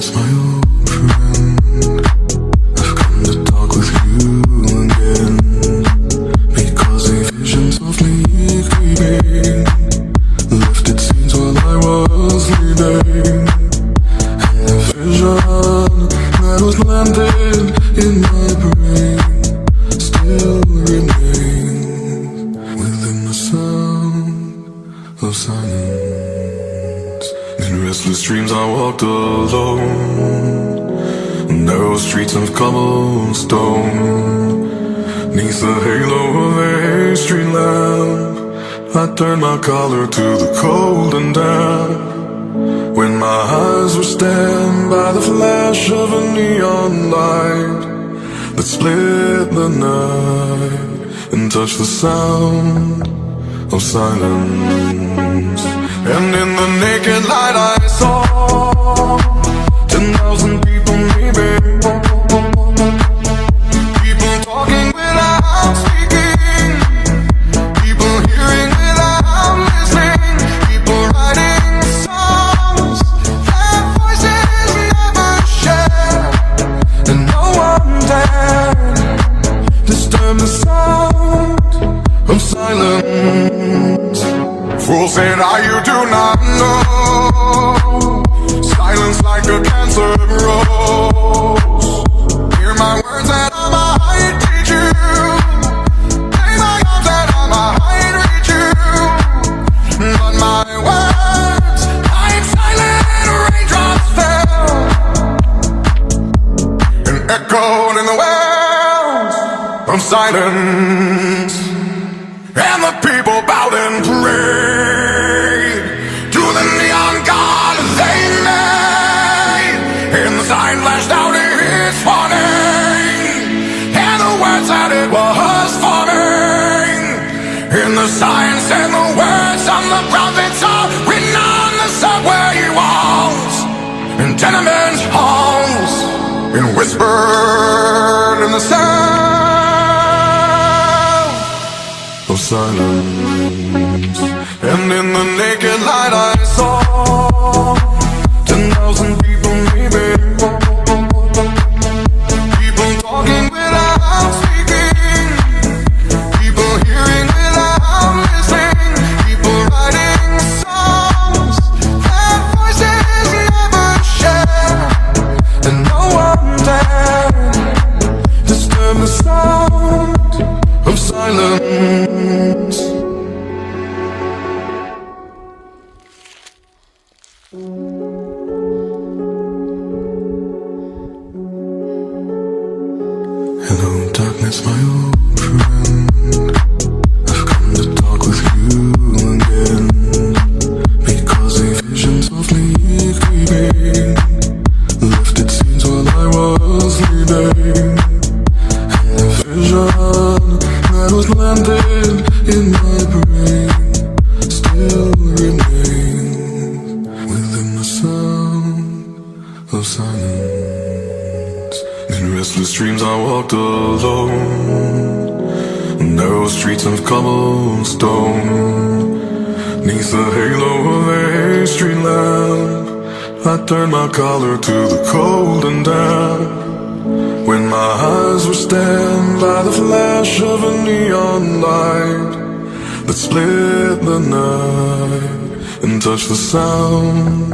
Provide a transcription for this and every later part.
darkness, my old friend. I've come to talk with you again, because a vision softly creeping lifted scenes while I was sleeping, and the vision that was landed in my brain still remains within the sound of silence. In restless dreams I walked alone, narrow streets of cobblestone. 'Neath the halo of a street lamp, I turned my collar to the cold and damp, when my eyes were stabbed by the flash of a neon light that split the night and touched the sound of silence. And in the naked light I saw 10,000 people maybe, people talking without speaking, people hearing without listening, people writing songs that voices never share, and no one dared disturb the sound of silence. Fool said you do not know, silence like a cancer grows. Hear my words that I might teach you, lay my arms that I might reach you, but my words like silent raindrops fell and echoed in the wells of silence. And the people bowed and prayed to the neon god they made, and the sign flashed out its warning, and the words that it was forming, and the sign said the words of the prophets are written on the subway walls and tenement halls, and whispered in the sound of silence. And in the naked light I saw 10,000 people maybe, people talking without speaking, people hearing without listening, people writing songs that voices never share, and no one dared disturb the sound of silence. Hello darkness, my old friend. I've come to talk with you again, because a vision softly creeping lifted scenes while I was sleeping, and the vision that was landed in my brain still remains within the sound of silence. In restless dreams I walked alone, narrow streets of cobblestone. 'Neath the halo of a street lamp, I turned my collar to the cold and damp, when my eyes were stabbed by the flash of a neon light that split the night and touched the sound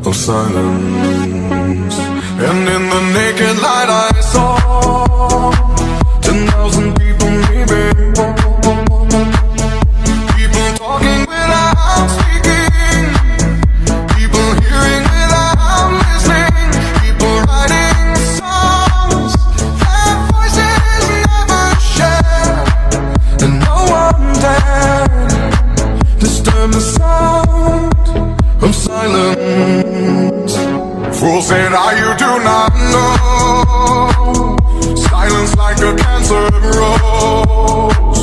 of silence. And in the naked light I saw 10,000 people maybe, people talking without speaking, people hearing without listening, people writing songs that voices never share, and no one dared disturb the sound of silence. Fool said you do not know, silence like a cancer grows.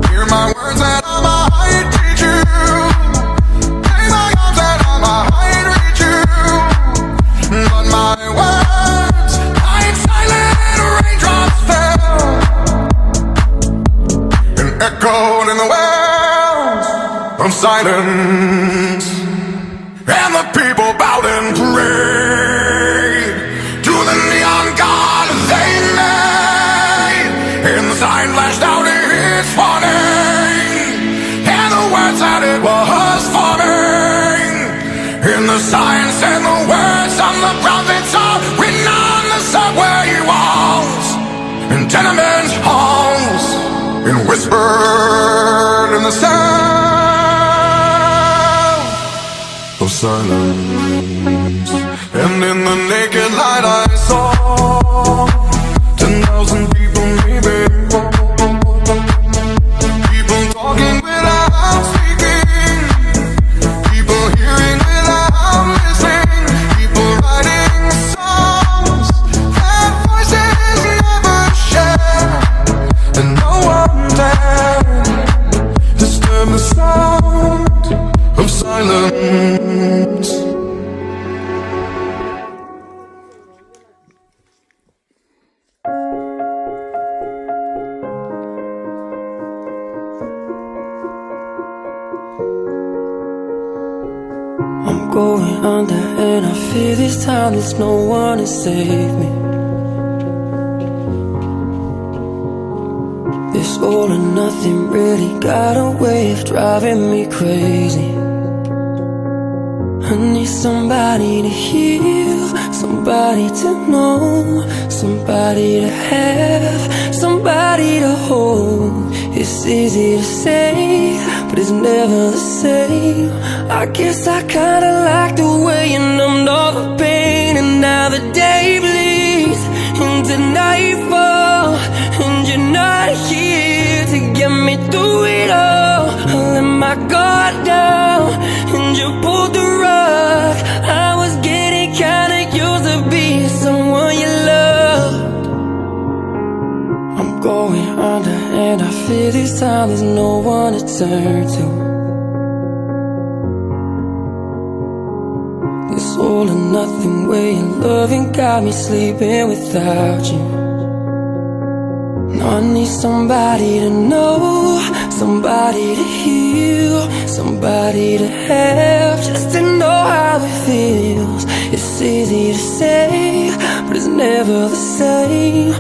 Hear my words that I might teach you, lay my arms that I might reach you, but my words like silent raindrops fell and echoed in the wells of silence. And the people bowed and prayed the signs and the words on the prophets are written on the subway walls, in tenement halls, and whispered in the sound of silence. And in the naked light I saw 10,000 people maybe, people talking without speaking, people hearing without listening, people writing songs that voices never share, and no one dared disturb the sound of silence. I'm going under and I fear this time there's no one to save me. This all or nothing really got a way of driving me crazy. I need somebody to heal, somebody to know, somebody to have, somebody to hold. It's easy to say, but it's never the same. I guess I kinda like the way you numbed all the pain, and now the day bleeds into nightfall, and you're not here to get me through it all. I let my guard down, and you pulled the rug. I was getting kinda used to being someone you loved. I'm going under and I fear this time there's no one to turn to. This all or nothing way of loving got me sleeping without you. Now I need somebody to know, somebody to heal, somebody to have, just to know how it feels. It's easy to say, but it's never the same.